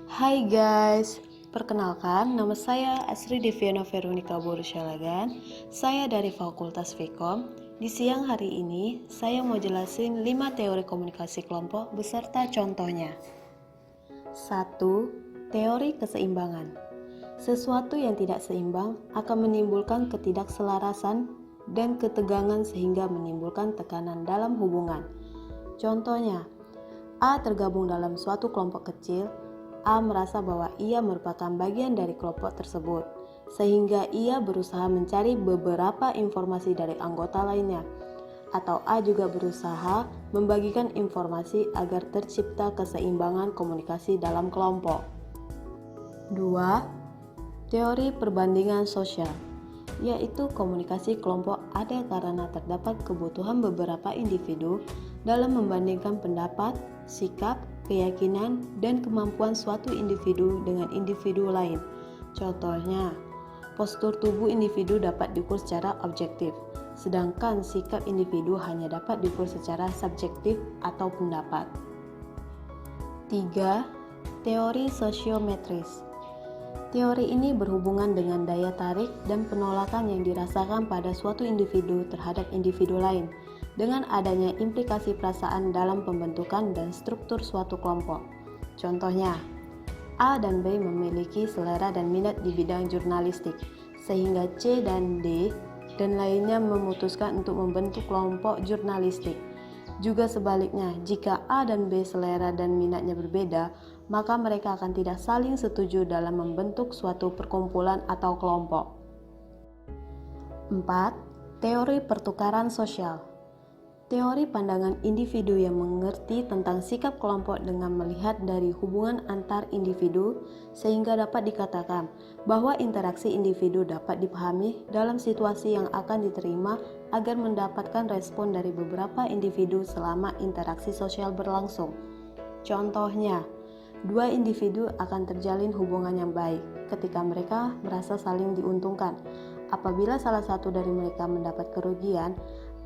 Hai guys, perkenalkan nama saya Asri Deviana Veronica Borusyalagan. Saya dari Fakultas Vkom. Di siang hari ini, saya mau jelasin 5 teori komunikasi kelompok beserta contohnya. 1. Teori keseimbangan. Sesuatu yang tidak seimbang akan menimbulkan ketidakselarasan dan ketegangan sehingga menimbulkan tekanan dalam hubungan. Contohnya, A tergabung dalam suatu kelompok kecil. A merasa bahwa ia merupakan bagian dari kelompok tersebut, sehingga ia berusaha mencari beberapa informasi dari anggota lainnya. Atau A juga berusaha membagikan informasi agar tercipta keseimbangan komunikasi dalam kelompok. 2. Teori perbandingan sosial, yaitu komunikasi kelompok ada karena terdapat kebutuhan beberapa individu dalam membandingkan pendapat, sikap, keyakinan, dan kemampuan suatu individu dengan individu lain. Contohnya, postur tubuh individu dapat diukur secara objektif, sedangkan sikap individu hanya dapat diukur secara subjektif atau pendapat. 3. Teori sosiometris. Teori ini berhubungan dengan daya tarik dan penolakan yang dirasakan pada suatu individu terhadap individu lain, dengan adanya implikasi perasaan dalam pembentukan dan struktur suatu kelompok. Contohnya, A dan B memiliki selera dan minat di bidang jurnalistik, sehingga C dan D dan lainnya memutuskan untuk membentuk kelompok jurnalistik. Juga sebaliknya, jika A dan B selera dan minatnya berbeda, maka mereka akan tidak saling setuju dalam membentuk suatu perkumpulan atau kelompok. 4. Teori pertukaran sosial. Teori pandangan individu yang mengerti tentang sikap kelompok dengan melihat dari hubungan antar individu, sehingga dapat dikatakan bahwa interaksi individu dapat dipahami dalam situasi yang akan diterima agar mendapatkan respon dari beberapa individu selama interaksi sosial berlangsung. Contohnya, dua individu akan terjalin hubungan yang baik ketika mereka merasa saling diuntungkan. Apabila salah satu dari mereka mendapat kerugian,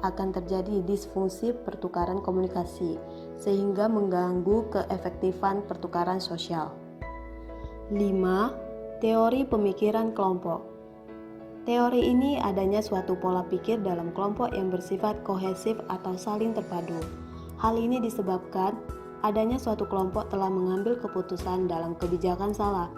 akan terjadi disfungsi pertukaran komunikasi, sehingga mengganggu keefektifan pertukaran sosial. 5. Teori pemikiran kelompok. Teori ini adanya suatu pola pikir dalam kelompok yang bersifat kohesif atau saling terpadu. Hal ini disebabkan adanya suatu kelompok telah mengambil keputusan dalam kebijakan salah,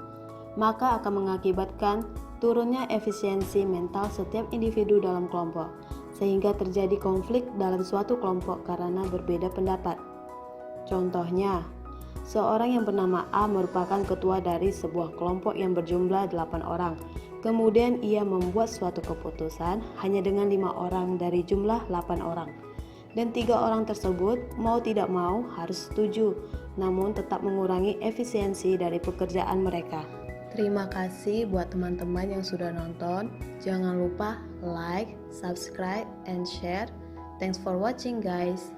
maka akan mengakibatkan turunnya efisiensi mental setiap individu dalam kelompok, sehingga terjadi konflik dalam suatu kelompok karena berbeda pendapat. Contohnya, seorang yang bernama A merupakan ketua dari sebuah kelompok yang berjumlah 8 orang. Kemudian ia membuat suatu keputusan hanya dengan 5 orang dari jumlah 8 orang. Dan 3 orang tersebut mau tidak mau harus setuju, namun tetap mengurangi efisiensi dari pekerjaan mereka. Terima kasih buat teman-teman yang sudah nonton. Jangan lupa like, subscribe, and share. Thanks for watching guys.